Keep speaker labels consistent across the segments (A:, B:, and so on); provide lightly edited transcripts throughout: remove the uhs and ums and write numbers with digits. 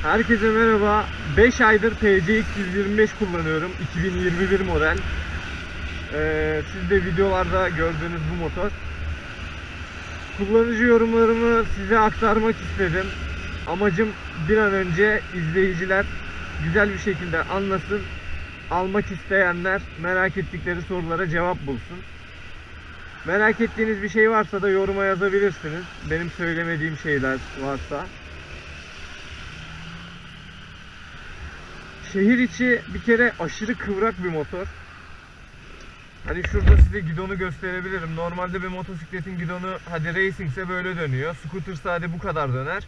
A: Herkese merhaba. 5 aydır TCX 125 kullanıyorum. 2021 model. Siz de videolarda gördüğünüz bu motor. Kullanıcı yorumlarımı size aktarmak istedim. Amacım bir an önce izleyiciler güzel bir şekilde anlasın. Almak isteyenler merak ettikleri sorulara cevap bulsun. Merak ettiğiniz bir şey varsa da yoruma yazabilirsiniz. Benim söylemediğim şeyler varsa. Şehir içi bir kere aşırı kıvrak bir motor. Hani şurada size gidonu gösterebilirim. Normalde bir motosikletin gidonu hadi racingse böyle dönüyor. Scooter'sa hadi bu kadar döner.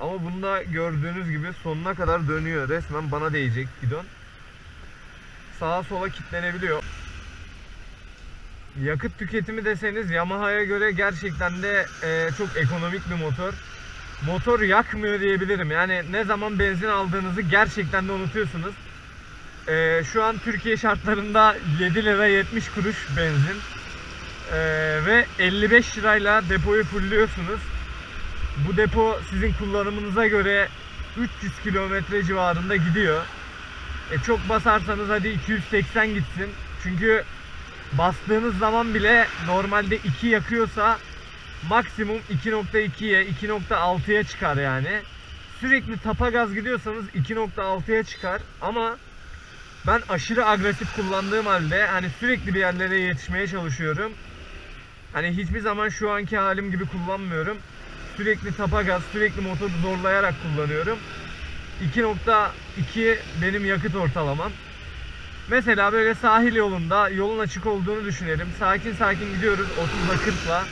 A: Ama bunda gördüğünüz gibi sonuna kadar dönüyor. Resmen bana değecek gidon. Sağa sola kilitlenebiliyor. Yakıt tüketimi deseniz Yamaha'ya göre gerçekten de çok ekonomik bir motor. Motor yakmıyor diyebilirim. Yani ne zaman benzin aldığınızı gerçekten de unutuyorsunuz. Şu an Türkiye şartlarında 7 lira 70 kuruş benzin. Ve 55 lirayla depoyu fullliyorsunuz. Bu depo sizin kullanımınıza göre 300 kilometre civarında gidiyor. Çok basarsanız hadi 280 gitsin. Çünkü bastığınız zaman bile normalde 2 yakıyorsa maksimum 2.2'ye 2.6'ya çıkar yani. Sürekli tapa gaz gidiyorsanız 2.6'ya çıkar ama ben aşırı agresif kullandığım halde hani sürekli bir yerlere yetişmeye çalışıyorum. Hani hiçbir zaman şu anki halim gibi kullanmıyorum. Sürekli tapa gaz, sürekli motoru zorlayarak kullanıyorum. 2.2 benim yakıt ortalamam. Mesela böyle sahil yolunda yolun açık olduğunu düşünelim. Sakin sakin gidiyoruz 30'la 40'la.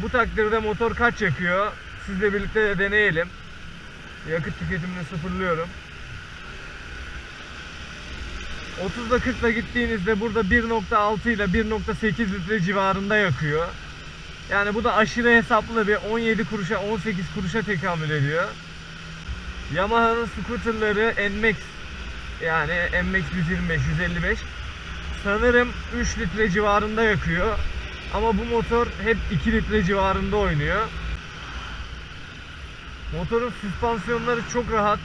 A: Bu takdirde motor kaç yakıyor? Sizle birlikte de deneyelim. Yakıt tüketimini sıfırlıyorum. 30'da 40'la gittiğinizde burada 1.6 ile 1.8 litre civarında yakıyor. Yani bu da aşırı hesaplı bir 17 kuruşa 18 kuruşa tekamül ediyor. Yamaha'nın scooterları NMAX yani NMAX 125 155 sanırım 3 litre civarında yakıyor. Ama bu motor hep 2 litre civarında oynuyor. Motorun süspansiyonları çok rahat.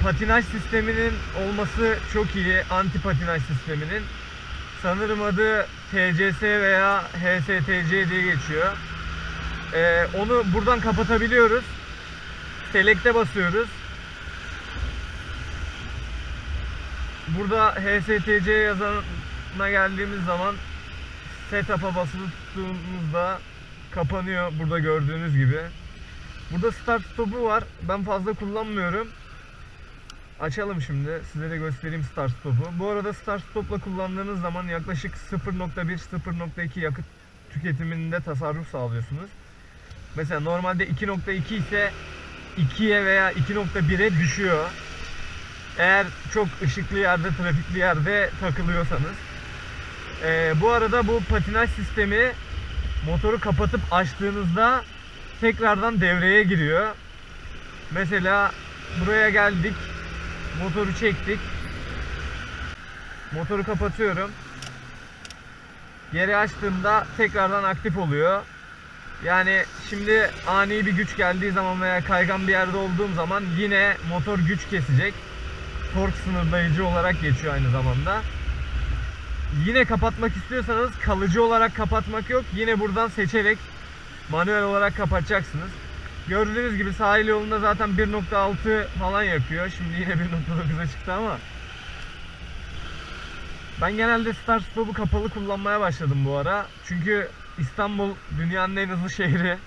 A: Patinaj sisteminin olması çok iyi. Anti patinaj sisteminin. Sanırım adı TCS veya HSTC diye geçiyor. Onu buradan kapatabiliyoruz. Select'e basıyoruz. Burada HSTC yazana geldiğimiz zaman setup'a basılı tuttuğumuzda kapanıyor burada gördüğünüz gibi. Burada start stop'u var. Ben fazla kullanmıyorum. Açalım şimdi. Size de göstereyim start stop'u. Bu arada start stop'la kullandığınız zaman yaklaşık 0.1-0.2 yakıt tüketiminde tasarruf sağlıyorsunuz. Mesela normalde 2.2 ise 2'ye veya 2.1'e düşüyor. Eğer çok ışıklı yerde, trafikli yerde takılıyorsanız. Bu arada bu patinaj sistemi motoru kapatıp açtığınızda tekrardan devreye giriyor. Mesela buraya geldik. Motoru çektik. Motoru kapatıyorum. Geri açtığımda tekrardan aktif oluyor. Yani şimdi ani bir güç geldiği zaman veya kaygan bir yerde olduğum zaman yine motor güç kesecek. Tork sınırlayıcı olarak geçiyor aynı zamanda. Yine kapatmak istiyorsanız kalıcı olarak kapatmak yok. Yine buradan seçerek manuel olarak kapatacaksınız. Gördüğünüz gibi sahil yolunda zaten 1.6 falan yakıyor. Şimdi yine 1.9'a çıktı ama ben genelde start stop'u kapalı kullanmaya başladım bu ara. Çünkü İstanbul dünyanın en hızlı şehri.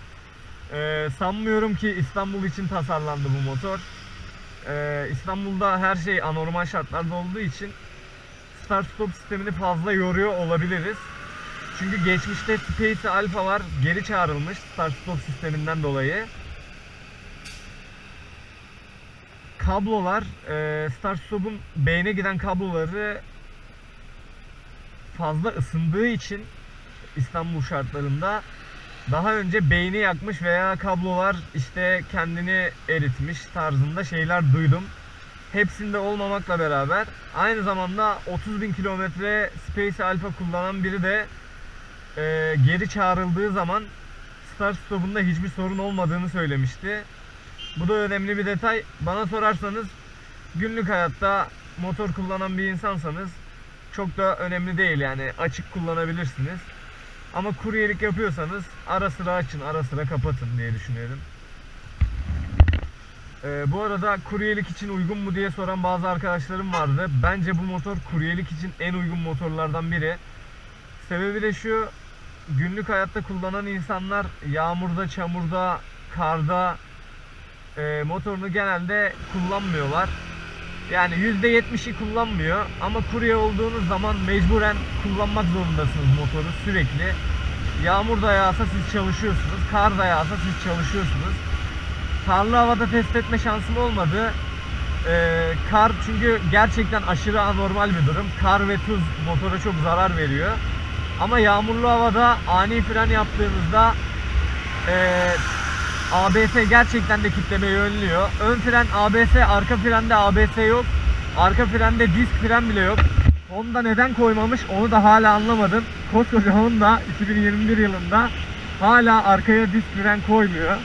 A: Sanmıyorum ki İstanbul için tasarlandı bu motor. İstanbul'da her şey anormal şartlarda olduğu için start stop sistemini fazla yoruyor olabiliriz. Çünkü geçmişte Space Alpha'lar geri çağrılmış start stop sisteminden dolayı. Kablolar, start stop'un beyne giden kabloları fazla ısındığı için İstanbul şartlarında daha önce beyni yakmış veya kablolar işte kendini eritmiş tarzında şeyler duydum. Hepsinde olmamakla beraber aynı zamanda 30.000 kilometre Space Alpha kullanan biri de geri çağrıldığı zaman start stopunda hiçbir sorun olmadığını söylemişti. Bu da önemli bir detay. Bana sorarsanız günlük hayatta motor kullanan bir insansanız çok da önemli değil, yani açık kullanabilirsiniz. Ama kuryelik yapıyorsanız ara sıra açın, ara sıra kapatın diye düşünüyorum. Bu arada kuryelik için uygun mu diye soran bazı arkadaşlarım vardı. Bence bu motor kuryelik için en uygun motorlardan biri. Sebebi de şu: günlük hayatta kullanan insanlar yağmurda, çamurda, karda motorunu genelde kullanmıyorlar. Yani %70'i kullanmıyor ama kurye olduğunuz zaman mecburen kullanmak zorundasınız motoru sürekli. Yağmur da yağsa siz çalışıyorsunuz, kar da yağsa siz çalışıyorsunuz. Karlı havada test etme şansım olmadı. Kar çünkü gerçekten aşırı anormal bir durum. Kar ve tuz motora çok zarar veriyor. Ama yağmurlu havada ani fren yaptığınızda ABS gerçekten de kitlemeyi önlüyor. Ön fren ABS, arka frende ABS yok. Arka frende disk fren bile yok. Honda neden koymamış onu da hala anlamadım. Koskoca Honda 2021 yılında hala arkaya disk fren koymuyor.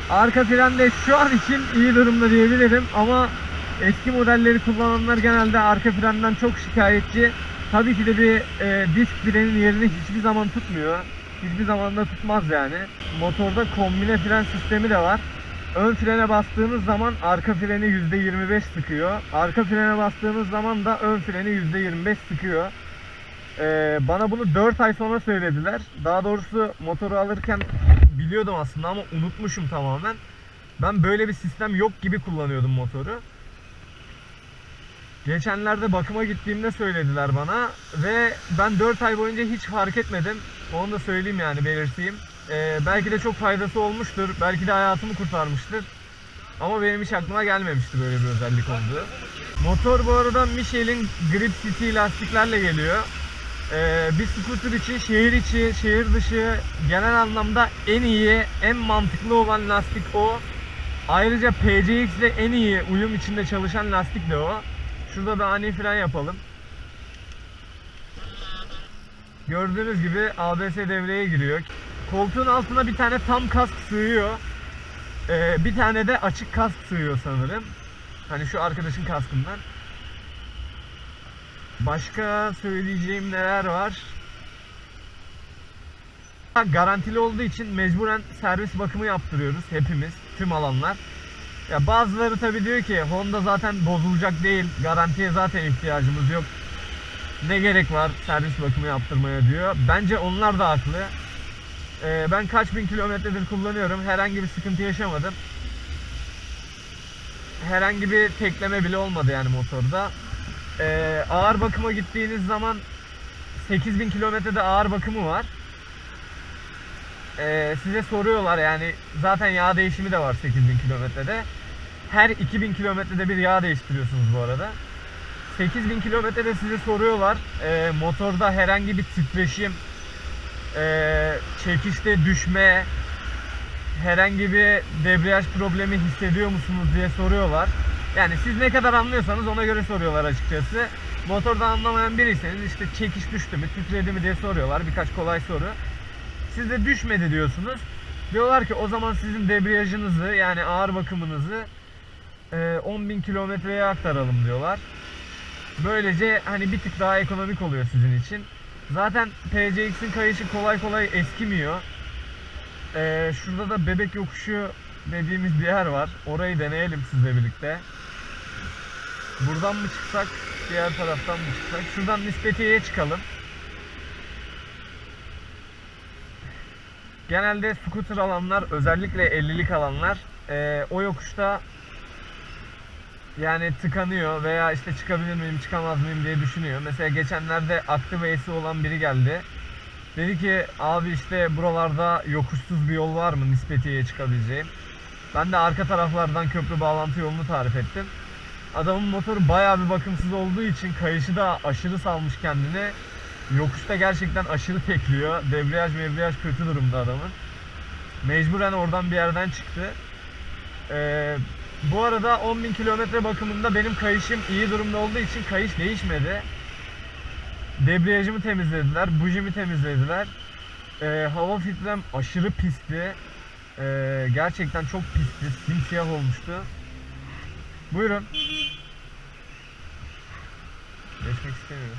A: Arka fren de şu an için iyi durumda diyebilirim ama eski modelleri kullananlar genelde arka frenden çok şikayetçi. Tabii ki de bir disk frenin yerini hiçbir zaman tutmuyor. Hiçbir zaman da tutmaz yani. Motorda kombine fren sistemi de var. Ön frene bastığınız zaman arka freni %25 sıkıyor. Arka frene bastığınız zaman da ön freni %25 sıkıyor. Bana bunu 4 ay sonra söylediler. Daha doğrusu motoru alırken biliyordum aslında ama unutmuşum tamamen. Ben böyle bir sistem yok gibi kullanıyordum motoru. Geçenlerde bakıma gittiğimde söylediler bana ve ben 4 ay boyunca hiç fark etmedim. Onu da söyleyeyim, yani belirteyim. Belki de çok faydası olmuştur. Belki de hayatımı kurtarmıştır. Ama benim hiç aklıma gelmemişti böyle bir özellik olduğu. Motor bu arada Michelin Grip City lastiklerle geliyor. Bir scooter için şehir içi, şehir dışı genel anlamda en iyi, en mantıklı olan lastik o. Ayrıca PCX ile en iyi uyum içinde çalışan lastik de o. Şurada da ani fren yapalım. Gördüğünüz gibi ABS devreye giriyor. Koltuğun altına bir tane tam kask sığıyor. Bir tane de açık kask sığıyor sanırım. Hani şu arkadaşın kaskından. Başka söyleyeceğim neler var? Garantili olduğu için mecburen servis bakımı yaptırıyoruz hepimiz, tüm alanlar. Ya bazıları tabi diyor ki Honda zaten bozulacak değil, garantiye zaten ihtiyacımız yok, ne gerek var servis bakımı yaptırmaya diyor. Bence onlar da haklı. Ben kaç bin kilometredir kullanıyorum, herhangi bir sıkıntı yaşamadım. Herhangi bir tekleme bile olmadı yani motorda. Ağır bakıma gittiğiniz zaman 8000 kilometrede ağır bakımı var. Size soruyorlar, yani zaten yağ değişimi de var 8000 kilometrede. Her 2000 kilometrede bir yağ değiştiriyorsunuz bu arada. 8000 kilometrede size soruyorlar motorda herhangi bir titreşim, çekişte düşme, herhangi bir debriyaj problemi hissediyor musunuz diye soruyorlar. Yani siz ne kadar anlıyorsanız ona göre soruyorlar açıkçası. Motordan anlamayan biriyseniz işte çekiş düştü mü, titredi mi diye soruyorlar. Birkaç kolay soru. Siz de düşmedi diyorsunuz. Diyorlar ki o zaman sizin debriyajınızı, yani ağır bakımınızı 10.000 kilometreye aktaralım diyorlar. Böylece hani bir tık daha ekonomik oluyor sizin için. Zaten PCX'in kayışı kolay kolay eskimiyor. Şurada da Bebek Yokuşu dediğimiz bir yer var. Orayı deneyelim sizle birlikte. Buradan mı çıksak, diğer taraftan mı çıksak? Şuradan Nispetiye'ye çıkalım. Genelde scooter alanlar, özellikle 50'lik alanlar o yokuşta yani tıkanıyor veya işte çıkabilir miyim, çıkamaz mıyım diye düşünüyor. Mesela geçenlerde Activate'i olan biri geldi. Dedi ki abi işte buralarda yokuşsuz bir yol var mı Nispetiye'ye çıkabileceğim. Ben de arka taraflardan köprü bağlantı yolunu tarif ettim. Adamın motoru bayağı bir bakımsız olduğu için kayışı da aşırı salmış kendine. Yokuşta gerçekten aşırı tekliyor. Debriyaj kötü durumda adamın. Mecburen oradan bir yerden çıktı. Bu arada 10.000 kilometre bakımında benim kayışım iyi durumda olduğu için kayış değişmedi. Debriyajımı temizlediler, bujimi temizlediler. Hava filtrem aşırı pisti. Gerçekten çok pisti. Simsiyah olmuştu. Buyurun. Geçmek istemiyorum.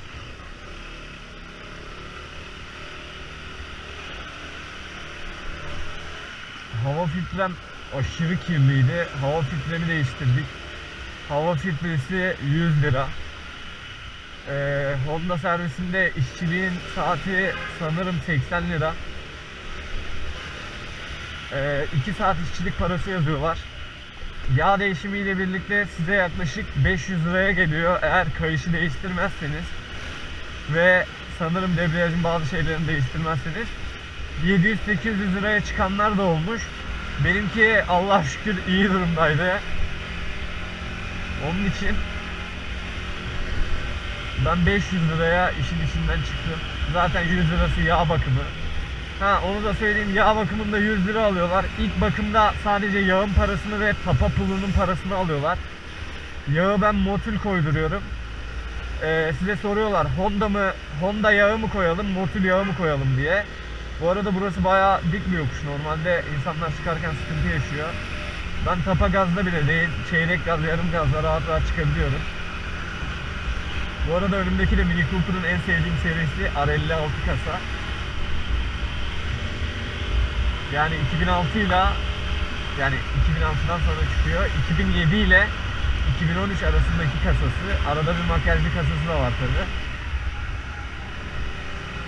A: Hava filtrem aşırı kirliydi. Hava filtremi değiştirdik. Hava filtresi 100 lira. Honda servisinde işçiliğin saati sanırım 80 lira. 2 saat işçilik parası yazıyorlar. Yağ değişimiyle birlikte size yaklaşık 500 liraya geliyor eğer kayışı değiştirmezseniz ve sanırım debriyajın bazı şeylerini değiştirmezseniz. 700-800 liraya çıkanlar da olmuş. Benimki Allah şükür iyi durumdaydı. Onun için ben 500 liraya işin içinden çıktım. Zaten 100 lirası yağ bakımı. Onu da söyleyeyim, yağ bakımında 100 lira alıyorlar. İlk bakımda sadece yağın parasını ve tapa pulunun parasını alıyorlar. Yağı ben Motul koyduruyorum. Size soruyorlar Honda yağı mı koyalım, Motul yağı mı koyalım diye. Bu arada burası bayağı dik bir yokuş. Normalde insanlar çıkarken sıkıntı yaşıyor. Ben tapa gazda bile değil, çeyrek gaz, yarım gazla rahat rahat çıkabiliyorum. Bu arada önümdeki de Mini Cooper'ın en sevdiğim serisi R56 kasa. Yani 2006 ile, yani 2006'dan sonra çıkıyor. 2007 ile 2013 arasındaki kasası. Arada bir makyajlı kasası da var tabi.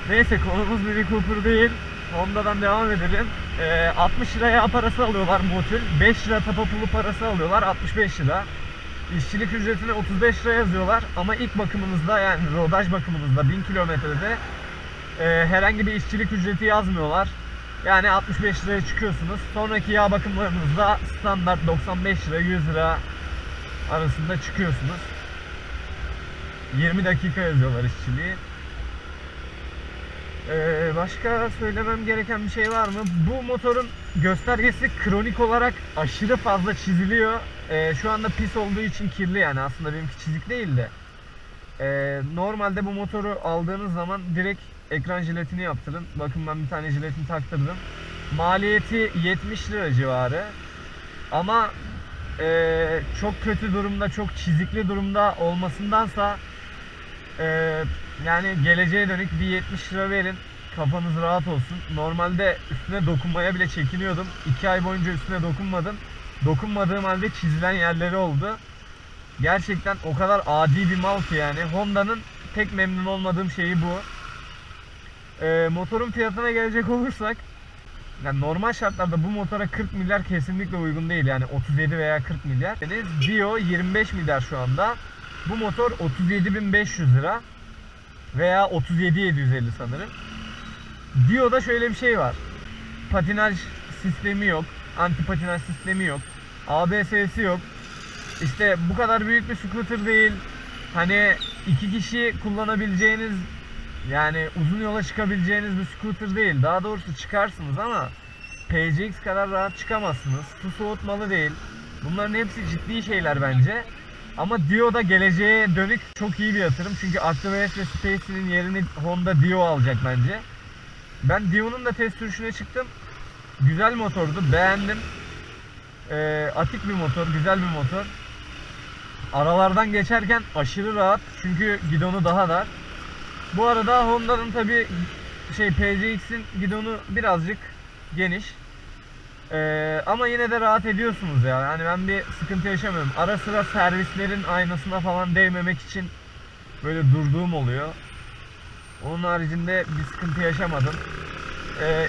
A: Neyse, konumuz Mini Cooper değil. Honda'dan devam edelim. 60 lira yağ parası alıyorlar Motul. 5 lira tapa pulu parası alıyorlar, 65 lira. İşçilik ücretine 35 lira yazıyorlar. Ama ilk bakımınızda, yani rodaj bakımınızda 1000 kilometrede herhangi bir işçilik ücreti yazmıyorlar. Yani 65 liraya çıkıyorsunuz. Sonraki yağ bakımlarınızda standart 95 lira 100 lira arasında çıkıyorsunuz. 20 dakika yazıyorlar işçiliği. Başka söylemem gereken bir şey var mı? Bu motorun göstergesi kronik olarak aşırı fazla çiziliyor. Şu anda pis olduğu için kirli, yani aslında benimki çizik değil de. Normalde bu motoru aldığınız zaman direkt ekran jiletini yaptırın. Bakın ben bir tane jiletini taktırdım. Maliyeti 70 lira civarı. Ama çok kötü durumda, çok çizikli durumda olmasındansa yani geleceğe dönük bir 70 lira verin. Kafanız rahat olsun. Normalde üstüne dokunmaya bile çekiniyordum. 2 ay boyunca üstüne dokunmadım. Dokunmadığım halde çizilen yerleri oldu. Gerçekten o kadar adi bir mal ki yani. Honda'nın tek memnun olmadığım şeyi bu. Motorun fiyatına gelecek olursak, yani normal şartlarda bu motora 40 milyar kesinlikle uygun değil, yani 37 veya 40 milyar. Yani Dio 25 milyar şu anda. Bu motor 37.500 lira veya 37.750 sanırım. Dio'da şöyle bir şey var. Patinaj sistemi yok, anti patinaj sistemi yok, ABS'si yok. İşte bu kadar büyük bir scooter değil. Hani 2 kişi kullanabileceğiniz, yani uzun yola çıkabileceğiniz bir scooter değil. Daha doğrusu çıkarsınız ama PCX kadar rahat çıkamazsınız. Su soğutmalı değil. Bunların hepsi ciddi şeyler bence. Ama Dio'da geleceğe dönük çok iyi bir yatırım. Çünkü ActiveS ve Space'nin yerini Honda Dio alacak bence. Ben Dio'nun da test sürüşüne çıktım. Güzel motordu, beğendim. Atik bir motor, güzel bir motor. Aralardan geçerken aşırı rahat. Çünkü gidonu daha dar. Bu arada Honda'nın tabi PCX'in gidonu birazcık geniş. Ama yine de rahat ediyorsunuz ya. Yani ben bir sıkıntı yaşamıyorum. Ara sıra servislerin aynasına falan değmemek için böyle durduğum oluyor. Onun haricinde bir sıkıntı yaşamadım.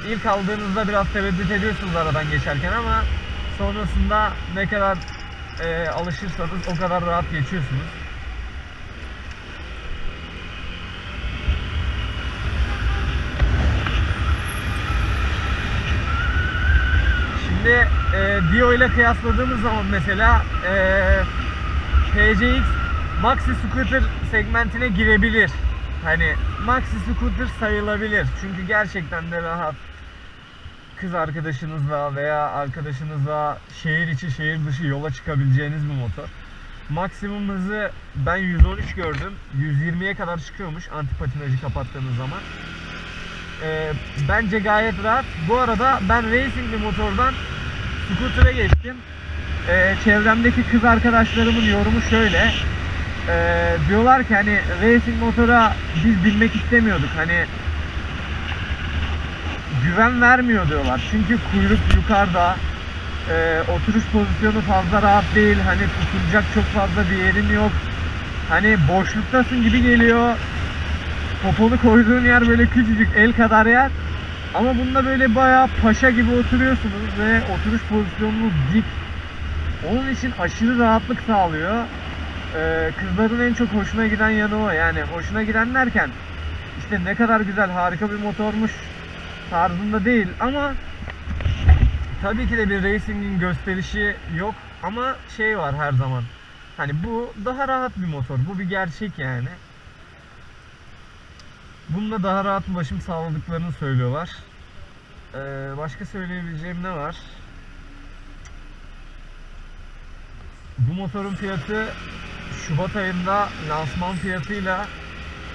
A: İlk aldığınızda biraz tereddüt ediyorsunuz aradan geçerken ama sonrasında ne kadar alışırsanız o kadar rahat geçiyorsunuz. Şimdi Dio ile kıyasladığımız zaman mesela PCX Maxi Scooter segmentine girebilir. Hani Maxi Scooter sayılabilir. Çünkü gerçekten de rahat. Kız arkadaşınızla veya arkadaşınızla şehir içi şehir dışı yola çıkabileceğiniz bir motor. Maksimum hızı ben 113 gördüm. 120'ye kadar çıkıyormuş anti patinajı kapattığınız zaman. Bence gayet rahat. Bu arada ben racing bir motordan scooter'a geçtim. Çevremdeki kız arkadaşlarımın yorumu şöyle. Diyorlar ki hani racing motora biz binmek istemiyorduk. Hani güven vermiyor diyorlar. Çünkü kuyruk yukarıda. Oturuş pozisyonu fazla rahat değil. Hani tutunacak çok fazla bir yerin yok. Hani boşluktasın gibi geliyor. Poponu koyduğun yer böyle küçücük el kadar yer. Ama bunda böyle bayağı paşa gibi oturuyorsunuz ve oturuş pozisyonunuz dik. Onun için aşırı rahatlık sağlıyor. Kızların en çok hoşuna giden yanı o. Yani hoşuna giden derken işte ne kadar güzel, harika bir motormuş tarzında değil ama tabii ki de bir racing'in gösterişi yok ama şey var her zaman. Hani bu daha rahat bir motor. Bu bir gerçek yani. Bununla daha rahat ulaşım sağladıklarını söylüyorlar. Başka söyleyebileceğim ne var? Bu motorun fiyatı Şubat ayında lansman fiyatıyla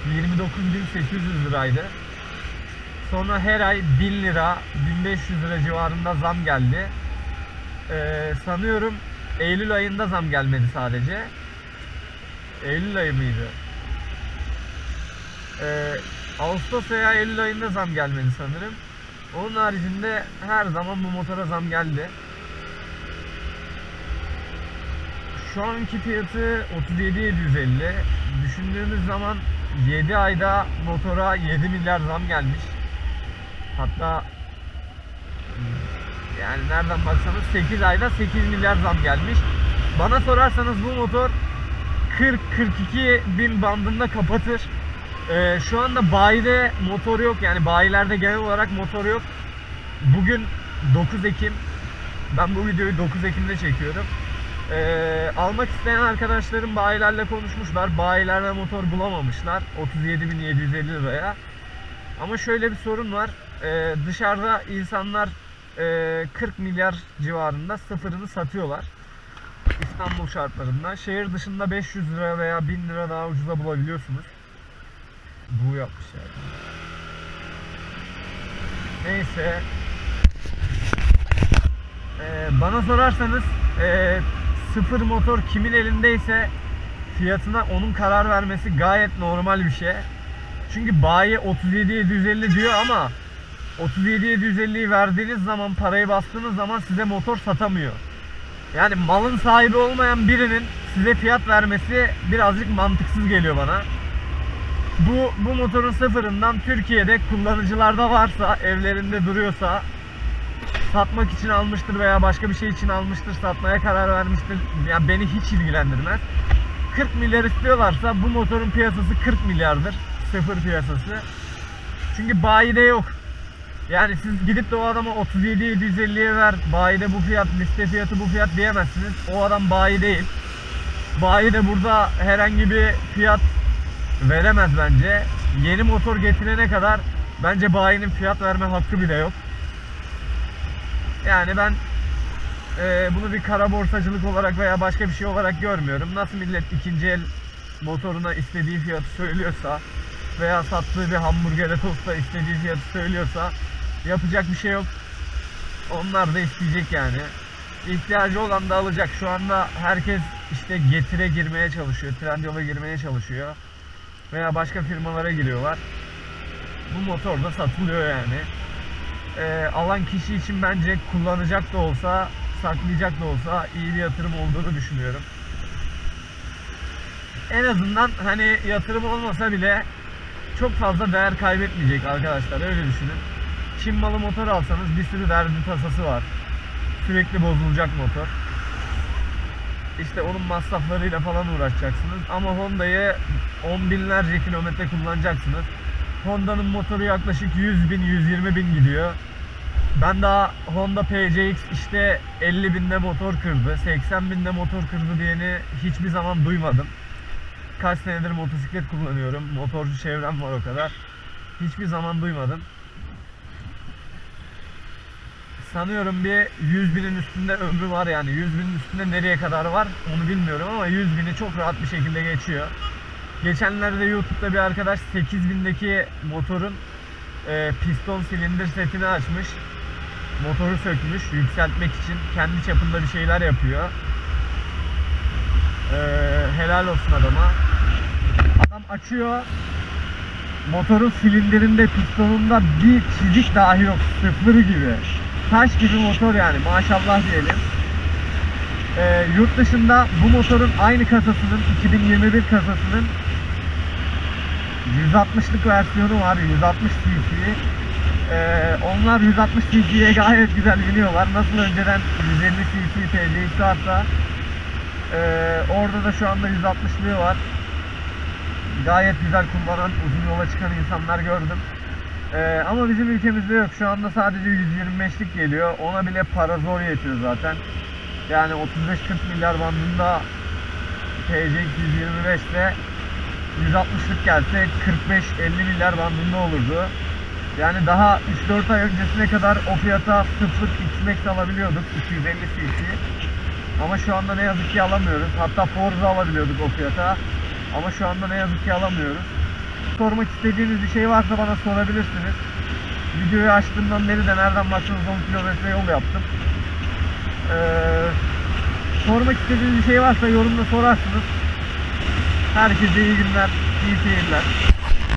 A: 29.800 liraydı. Sonra her ay 1000 lira, 1500 lira civarında zam geldi. Sanıyorum Eylül ayında zam gelmedi sadece. Eylül ayı mıydı? Ağustos veya Eylül ayında zam gelmedi sanırım. Onun haricinde her zaman bu motora zam geldi. Şu anki fiyatı 37.750. Düşündüğümüz zaman 7 ayda motora 7 milyar zam gelmiş. Hatta yani nereden baksanız 8 ayda 8 milyar zam gelmiş. Bana sorarsanız bu motor 40-42 bin bandında kapatır. Şu anda bayide motor yok, yani bayilerde genel olarak motor yok. Bugün 9 Ekim. Ben bu videoyu 9 Ekim'de çekiyorum. Almak isteyen arkadaşlarım bayilerle konuşmuşlar. Bayilerde motor bulamamışlar 37.750 liraya. Ama şöyle bir sorun var. Dışarıda insanlar 40 milyar civarında sıfırını satıyorlar. İstanbul şartlarında. Şehir dışında 500 lira veya 1000 lira daha ucuza bulabiliyorsunuz. Bu yapmış yani. Neyse. Bana sorarsanız sıfır motor kimin elindeyse fiyatına onun karar vermesi gayet normal bir şey. Çünkü bayi 37.750 diyor ama 37.750'yi verdiğiniz zaman, parayı bastığınız zaman size motor satamıyor. Yani malın sahibi olmayan birinin size fiyat vermesi birazcık mantıksız geliyor bana. Bu motorun sıfırından Türkiye'de kullanıcılarda varsa, evlerinde duruyorsa, satmak için almıştır veya başka bir şey için almıştır, satmaya karar vermiştir. Yani beni hiç ilgilendirmez. 40 milyar istiyorlarsa bu motorun piyasası 40 milyardır. Sıfır piyasası. Çünkü bayide yok. Yani siz gidip de o adama 37.750'ye ver, bayide bu fiyat, liste fiyatı bu fiyat diyemezsiniz. O adam bayi değil. Bayi de burada herhangi bir fiyat veremez bence. Yeni motor getirene kadar bence bayinin fiyat verme hakkı bile yok. Yani ben bunu bir kara borsacılık olarak veya başka bir şey olarak görmüyorum. Nasıl millet ikinci el motoruna istediği fiyatı söylüyorsa veya sattığı bir hamburgere, tosta istediği fiyatı söylüyorsa yapacak bir şey yok. Onlar da isteyecek yani. İhtiyacı olan da alacak. Şu anda herkes işte Getir'e girmeye çalışıyor, Trendyol'a girmeye çalışıyor veya başka firmalara giriyorlar. Bu motor da satılıyor yani. Alan kişi için bence kullanacak da olsa, saklayacak da olsa iyi bir yatırım olduğunu düşünüyorum. En azından hani yatırım olmasa bile çok fazla değer kaybetmeyecek arkadaşlar, öyle düşünün. Çin malı motor alsanız bir sürü derdi tasası var. Sürekli bozulacak motor. İşte onun masraflarıyla falan uğraşacaksınız. Ama Honda'yı 10 binlerce kilometre kullanacaksınız. Honda'nın motoru yaklaşık 100 bin, 120 bin gidiyor. Ben daha Honda PCX işte 50 binde motor kırdı, 80 binde motor kırdı diyeni hiçbir zaman duymadım. Kaç senedir motosiklet kullanıyorum. Motorcu çevrem var o kadar. Hiçbir zaman duymadım. Sanıyorum bir 100 binin üstünde ömrü var yani. 100 binin üstünde nereye kadar var onu bilmiyorum ama 100 bini çok rahat bir şekilde geçiyor. Geçenlerde YouTube'da bir arkadaş 8000'deki motorun piston silindir setini açmış. Motoru sökmüş yükseltmek için. Kendi çapında bir şeyler yapıyor. Helal olsun adama. Adam açıyor. Motorun silindirinde, pistonunda bir çizik dahi yok. Sıfır gibi. Taş gibi motor yani. Maşallah diyelim. Yurt dışında bu motorun aynı kasasının 2021 kasasının 160'lık versiyonu var. 160 cc. Onlar 160 cc'ye gayet güzel biniyorlar. Nasıl önceden 150 cc TCX varsa orada da şu anda 160'lığı var. Gayet güzel kullanan, uzun yola çıkan insanlar gördüm. Ama bizim ülkemizde yok. Şu anda sadece 125'lik geliyor. Ona bile para zor yetiyor zaten. Yani 35-40 milyar bandında TCX 125 ile 160'lık gelse 45-50 milyar bandında olurdu. Yani daha 3-4 ay öncesine kadar o fiyata 0 X-Max alabiliyorduk 250 cc. Ama şu anda ne yazık ki alamıyoruz. Hatta Forza alabiliyorduk o fiyata. Ama şu anda ne yazık ki alamıyoruz. Sormak istediğiniz bir şey varsa bana sorabilirsiniz. Videoyu açtığımdan beri de nereden baksanız 10 kilometre yol yaptım. Sormak istediğiniz bir şey varsa yorumda sorarsınız. Herkese iyi günler, iyi seyirler.